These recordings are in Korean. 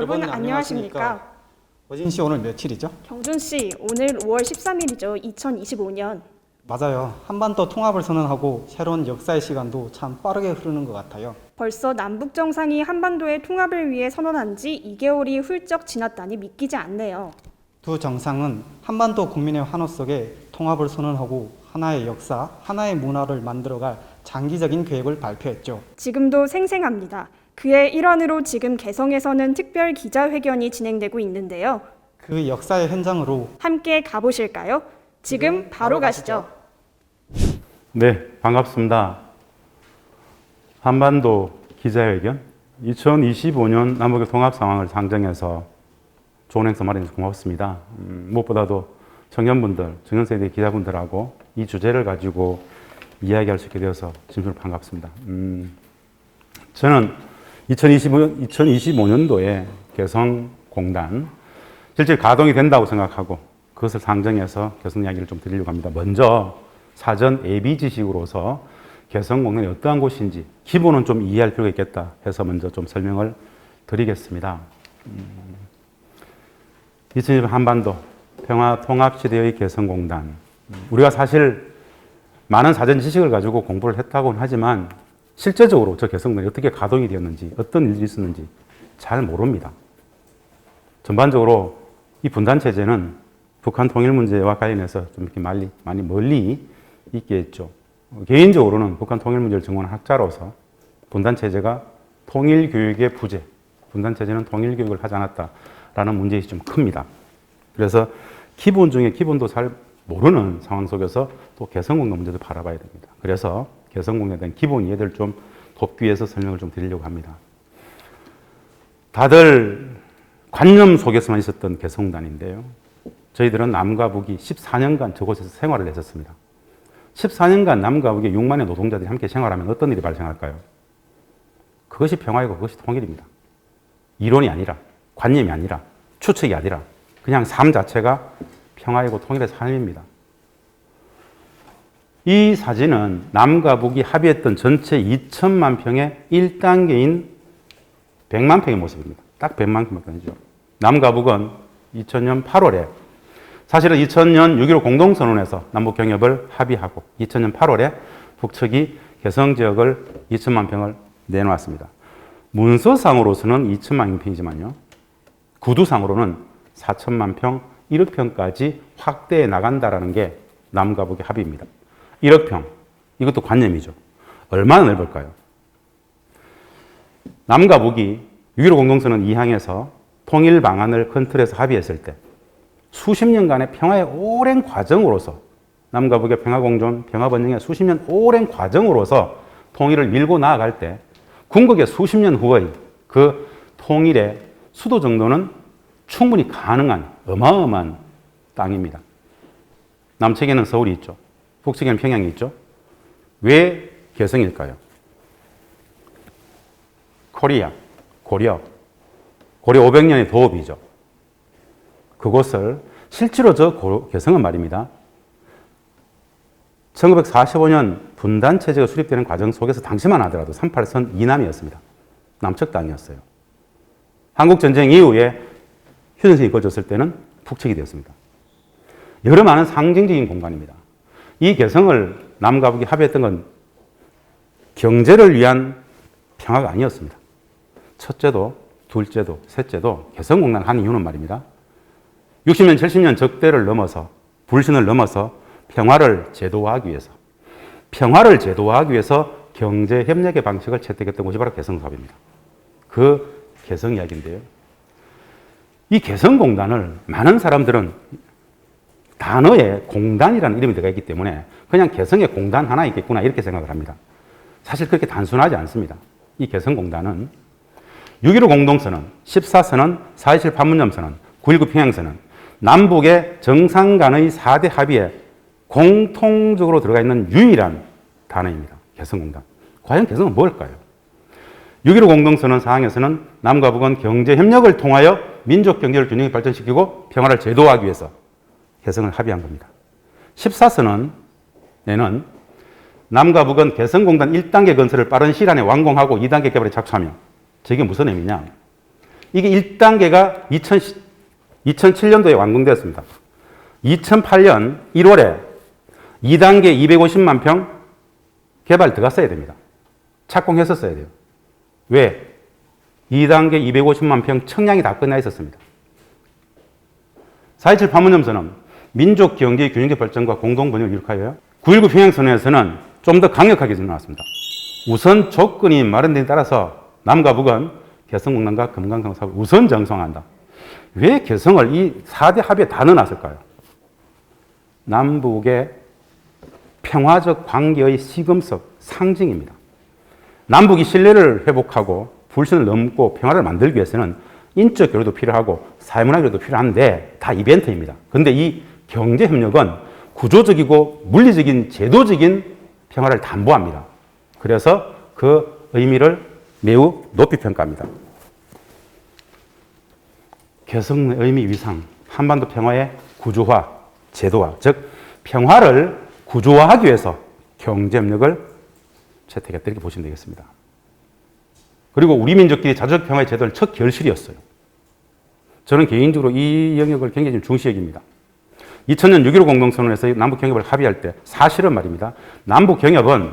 여러분 안녕하십니까? 어진 씨 오늘 며칠이죠? 경준 씨, 오늘 5월 13일이죠. 2025년. 맞아요. 한반도 통합을 선언하고 새로운 역사의 시간도 참 빠르게 흐르는 것 같아요. 벌써 남북 정상이 한반도의 통합을 위해 선언한 지 2개월이 훌쩍 지났다니 믿기지 않네요. 두 정상은 한반도 국민의 환호 속에 통합을 선언하고 하나의 역사, 하나의 문화를 만들어갈 장기적인 계획을 발표했죠. 지금도 생생합니다. 그의 일환으로 지금 개성에서는 특별 기자회견이 진행되고 있는데요. 그 역사의 현장으로 함께 가보실까요? 지금 바로 가시죠. 네, 반갑습니다. 한반도 기자회견 2025년 남북의 통합 상황을 상정해서 좋은 행사 마련해서 고맙습니다. 무엇보다도 청년분들, 청년세대 기자분들하고 이 주제를 가지고 이야기할 수 있게 되어서 진심으로 반갑습니다. 저는 2025년도에 개성공단 실제 가동이 된다고 생각하고 그것을 상정해서 개성 이야기를 좀 드리려고 합니다. 먼저 사전 예비 지식으로서 개성공단이 어떠한 곳인지 기본은 좀 이해할 필요가 있겠다 해서 먼저 좀 설명을 드리겠습니다. 2020 한반도 평화통합시대의 개성공단, 우리가 사실 많은 사전 지식을 가지고 공부를 했다고는 하지만 실제적으로 저 개성공단이 어떻게 가동이 되었는지, 어떤 일이 있었는지 잘 모릅니다. 전반적으로 이 분단체제는 북한 통일 문제와 관련해서 좀 이렇게 많이 멀리 있게 했죠. 개인적으로는 북한 통일 문제를 전공한 학자로서 분단체제가 통일교육의 부재, 분단체제는 통일교육을 하지 않았다라는 문제의식이 좀 큽니다. 그래서 기본 중에 기본도 잘 모르는 상황 속에서 또 개성공단 문제도 바라봐야 됩니다. 그래서 개성공단에 대한 기본 이해를 좀 돕기 위해서 설명을 좀 드리려고 합니다. 다들 관념 속에서만 있었던 개성공단인데요. 저희들은 남과 북이 14년간 저곳에서 생활을 했었습니다. 14년간 남과 북의 6만의 노동자들이 함께 생활하면 어떤 일이 발생할까요? 그것이 평화이고 그것이 통일입니다. 이론이 아니라, 관념이 아니라, 추측이 아니라 그냥 삶 자체가 평화이고 통일의 삶입니다. 이 사진은 남과 북이 합의했던 전체 2천만 평의 1단계인 100만 평의 모습입니다. 딱 100만 평이죠. 남과 북은 2000년 8월에 사실은 2000년 6.15 공동선언에서 남북경협을 합의하고 2000년 8월에 북측이 개성지역을 2천만 평을 내놓았습니다. 문서상으로서는 2천만 평이지만요. 구두상으로는 4천만 평, 1억 평까지 확대해 나간다라는 게 남과 북의 합의입니다. 1억 평, 이것도 관념이죠. 얼마나 넓을까요? 남과 북이 6.15 공동선언 2항에서 통일 방안을 큰 틀에서 합의했을 때 수십 년간의 평화의 오랜 과정으로서 남과 북의 평화공존, 평화번영의 수십 년 오랜 과정으로서 통일을 밀고 나아갈 때 궁극의 수십 년 후의 그 통일의 수도 정도는 충분히 가능한 어마어마한 땅입니다. 남측에는 서울이 있죠. 북측에는 평양이 있죠. 왜 개성일까요? 고려 500년의 도읍이죠. 그곳을 실제로 저 개성은 말입니다. 1945년 분단체제가 수립되는 과정 속에서 당시만 하더라도 38선 이남이었습니다. 남측 땅이었어요. 한국전쟁 이후에 휴전선이 이루어졌을 때는 북측이 되었습니다. 여러 많은 상징적인 공간입니다. 이 개성을 남과 북이 합의했던 건 경제를 위한 평화가 아니었습니다. 첫째도, 둘째도, 셋째도 개성공단을 하는 이유는 말입니다. 60년, 70년 적대를 넘어서, 불신을 넘어서 평화를 제도화하기 위해서 경제협력의 방식을 채택했던 곳이 바로 개성사업입니다. 그 개성 이야기인데요. 이 개성공단을 많은 사람들은 단어에 공단이라는 이름이 들어가 있기 때문에 그냥 개성에 공단 하나 있겠구나 이렇게 생각을 합니다. 사실 그렇게 단순하지 않습니다. 이 개성공단은 6.15 공동선언, 14선언, 4.27 판문점선언, 9.19 평양선언, 남북의 정상 간의 4대 합의에 공통적으로 들어가 있는 유일한 단어입니다. 개성공단. 과연 개성은 뭘까요? 6.15 공동선언 사항에서는 남과 북은 경제협력을 통하여 민족 경제를 균형히 발전시키고 평화를 제도화하기 위해서 개성을 합의한 겁니다. 14선언에는 남과 북은 개성공단 1단계 건설을 빠른 시일 안에 완공하고 2단계 개발에 착수하며 저게 무슨 의미냐? 이게 1단계가 2007년도에 완공되었습니다. 2008년 1월에 2단계 250만 평 개발 들어갔어야 됩니다. 착공했었어야 돼요. 왜? 2단계 250만 평 청량이 다 끝나 있었습니다. 4.27 판문점선언, 민족 경제 균형적 발전과 공동 번영을 이룩하여 9.19 평양선언에서는 좀 더 강력하게 나왔습니다. 우선 조건이 마련된 데 따라서 남과 북은 개성공단과 금강산 사업을 우선 정상화한다. 왜 개성을 이 4대 합의에 다 넣어놨을까요? 남북의 평화적 관계의 시금석, 상징입니다. 남북이 신뢰를 회복하고 불신을 넘고 평화를 만들기 위해서는 인적 교류도 필요하고 사회문화 교류도 필요한데 다 이벤트입니다. 그런데 이 경제협력은 구조적이고 물리적인 제도적인 평화를 담보합니다. 그래서 그 의미를 매우 높이 평가합니다. 개성의 의미 위상, 한반도 평화의 구조화, 제도화, 즉 평화를 구조화하기 위해서 경제협력을 채택했다 이렇게 보시면 되겠습니다. 그리고 우리 민족끼리 자주적 평화의 제도를 첫 결실이었어요. 저는 개인적으로 이 영역을 굉장히 좀 중시 여깁니다. 2000년 6.15 공동선언에서 남북경협을 합의할 때 사실은 말입니다. 남북경협은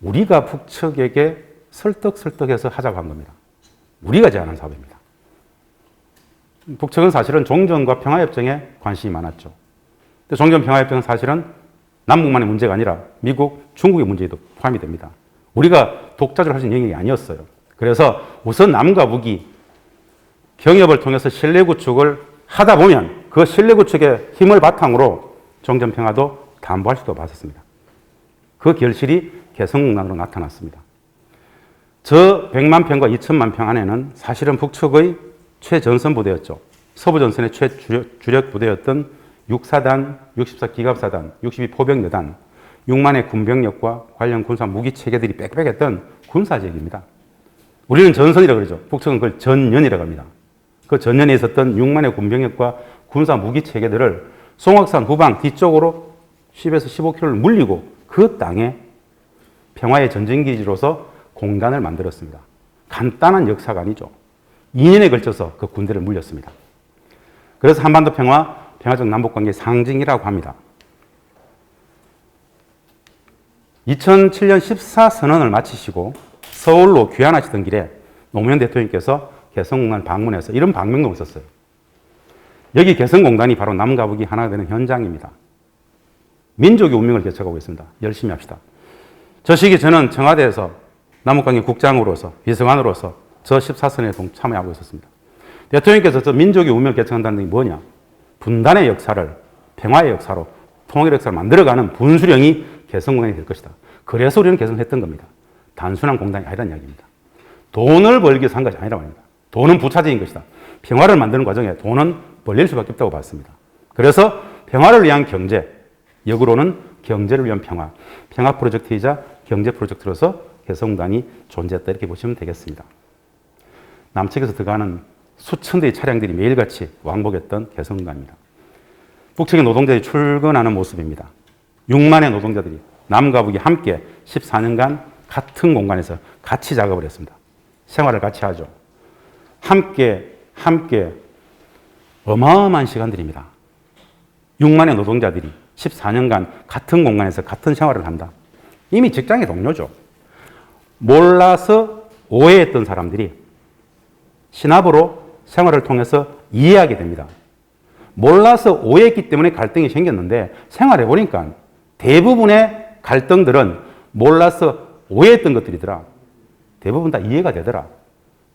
우리가 북측에게 설득해서 하자고 한 겁니다. 우리가 제안한 사업입니다. 북측은 사실은 종전과 평화협정에 관심이 많았죠. 근데 종전 평화협정은 사실은 남북만의 문제가 아니라 미국, 중국의 문제에도 포함이 됩니다. 우리가 독자적으로 할 수 있는 영역이 아니었어요. 그래서 우선 남과 북이 경협을 통해서 신뢰 구축을 하다 보면 그 신뢰 구축의 힘을 바탕으로 종전 평화도 담보할 수도 봤었습니다. 그 결실이 개성공단으로 나타났습니다. 저 100만 평과 2천만 평 안에는 사실은 북측의 최전선 부대였죠. 서부전선의 최주력 부대였던 6사단, 64기갑사단, 62포병여단, 6만의 군병력과 관련 군사 무기 체계들이 빽빽했던 군사지역입니다. 우리는 전선이라고 그러죠. 북측은 그걸 전연이라고 합니다. 그 전연에 있었던 6만의 군병력과 군사 무기 체계들을 송악산 후방 뒤쪽으로 10에서 15km를 물리고 그 땅에 평화의 전쟁기지로서 공단을 만들었습니다. 간단한 역사가 아니죠. 2년에 걸쳐서 그 군대를 물렸습니다. 그래서 한반도 평화적 남북관계의 상징이라고 합니다. 2007년 14선언을 마치시고 서울로 귀환하시던 길에 노무현 대통령께서 개성공단 방문해서 이런 방명록을 썼어요. 여기 개성공단이 바로 남과 북이 하나가 되는 현장입니다. 민족의 운명을 개척하고 있습니다. 열심히 합시다. 저 시기 저는 청와대에서 남북관계 국장으로서 비서관으로서 저 14선에 참여하고 있었습니다. 대통령께서 저 민족의 운명을 개척한다는 게 뭐냐? 분단의 역사를 평화의 역사로 통일의 역사를 만들어가는 분수령이 개성공단이 될 것이다. 그래서 우리는 개성을 했던 겁니다. 단순한 공단이 아니라는 이야기입니다. 돈을 벌기 위해서 한 것이 아니라고 합니다. 돈은 부차적인 것이다. 평화를 만드는 과정에 돈은 벌릴 수밖에 없다고 봤습니다. 그래서 평화를 위한 경제, 역으로는 경제를 위한 평화, 평화 프로젝트이자 경제 프로젝트로서 개성공단이 존재했다 이렇게 보시면 되겠습니다. 남측에서 들어가는 수천 대의 차량들이 매일같이 왕복했던 개성공단입니다. 북측의 노동자들이 출근하는 모습입니다. 6만의 노동자들이 남과 북이 함께 14년간 같은 공간에서 같이 작업을 했습니다. 생활을 같이 하죠. 함께 어마어마한 시간들입니다. 6만의 노동자들이 14년간 같은 공간에서 같은 생활을 한다. 이미 직장의 동료죠. 몰라서 오해했던 사람들이 신압으로 생활을 통해서 이해하게 됩니다. 몰라서 오해했기 때문에 갈등이 생겼는데 생활해 보니까 대부분의 갈등들은 몰라서 오해했던 것들이더라. 대부분 다 이해가 되더라.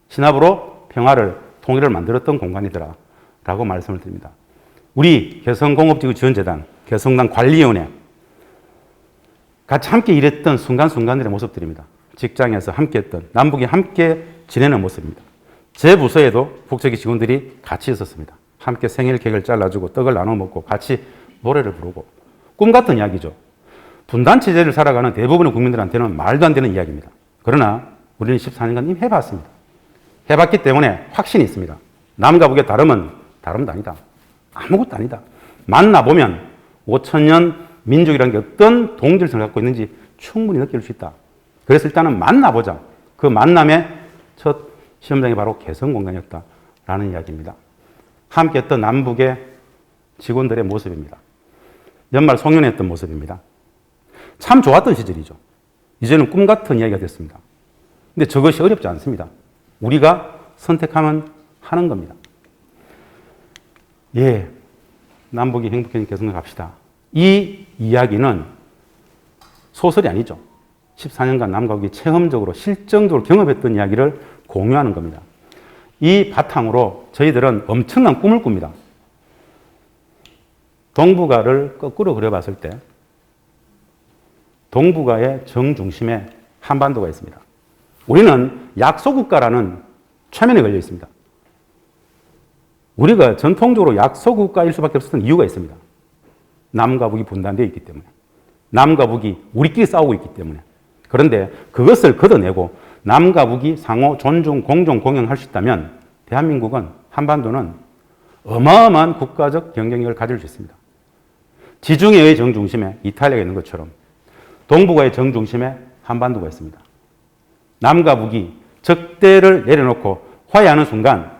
신압으로 평화를, 통일을 만들었던 공간이더라. 라고 말씀을 드립니다. 우리 개성공업지구지원재단, 개성공단 관리위원회 같이 함께 일했던 순간순간들의 모습들입니다. 직장에서 함께 했던, 남북이 함께 지내는 모습입니다. 제 부서에도 북측의 직원들이 같이 있었습니다. 함께 생일 케이크를 잘라주고 떡을 나눠 먹고 같이 노래를 부르고 꿈 같은 이야기죠. 분단 체제를 살아가는 대부분의 국민들한테는 말도 안 되는 이야기입니다. 그러나 우리는 14년간 이미 해봤습니다. 해봤기 때문에 확신이 있습니다. 남과 북의 다름은 다름도 아니다. 아무것도 아니다. 만나보면 5천년 민족이라는 게 어떤 동질성을 갖고 있는지 충분히 느낄 수 있다. 그래서 일단은 만나보자. 그 만남의 첫 시험장이 바로 개성공단이었다라는 이야기입니다. 함께 했던 남북의 직원들의 모습입니다. 연말 송년회했던 모습입니다. 참 좋았던 시절이죠. 이제는 꿈 같은 이야기가 됐습니다. 근데 저것이 어렵지 않습니다. 우리가 선택하면 하는 겁니다. 예, 남북이 행복해진 개성을 갑시다. 이 이야기는 소설이 아니죠. 14년간 남과 북이 체험적으로 실정적으로 경험했던 이야기를 공유하는 겁니다. 이 바탕으로 저희들은 엄청난 꿈을 꿉니다. 동북아를 거꾸로 그려봤을 때 동북아의 정중심에 한반도가 있습니다. 우리는 약소국가라는 최면에 걸려 있습니다. 우리가 전통적으로 약소국가일 수밖에 없었던 이유가 있습니다. 남과 북이 분단되어 있기 때문에. 남과 북이 우리끼리 싸우고 있기 때문에. 그런데 그것을 걷어내고 남과 북이 상호 존중, 공존, 공영할 수 있다면 대한민국은, 한반도는 어마어마한 국가적 경쟁력을 가질 수 있습니다. 지중해의 정중심에 이탈리아가 있는 것처럼 동북아의 정중심에 한반도가 있습니다. 남과 북이 적대를 내려놓고 화해하는 순간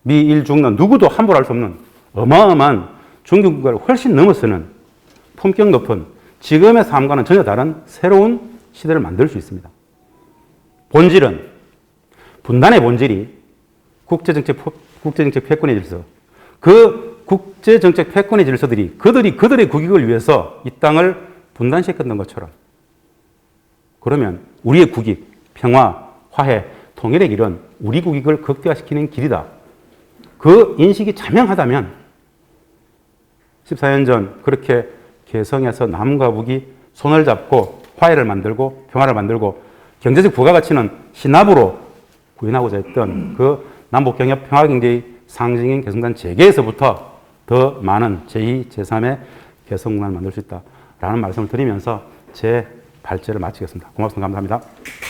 미일 중러 누구도 함부로 할 수 없는 어마어마한 중견국가를 훨씬 넘어서는 품격 높은 지금의 삶과는 전혀 다른 새로운 시대를 만들 수 있습니다. 본질은, 분단의 본질이 국제정책 패권의 질서, 그 국제정책 패권의 질서들이 그들의 국익을 위해서 이 땅을 분단시켰던 것처럼, 그러면 우리의 국익, 평화, 화해, 통일의 길은 우리 국익을 극대화시키는 길이다. 그 인식이 자명하다면 14년 전 그렇게 개성에서 남과 북이 손을 잡고 화해를 만들고 평화를 만들고 경제적 부가가치는 신압으로 구현하고자 했던 그 남북경협 평화경제의 상징인 개성단 재개에서부터 더 많은 제2, 제3의 개성공단을 만들 수 있다라는 말씀을 드리면서 제 발제를 마치겠습니다. 고맙습니다. 감사합니다.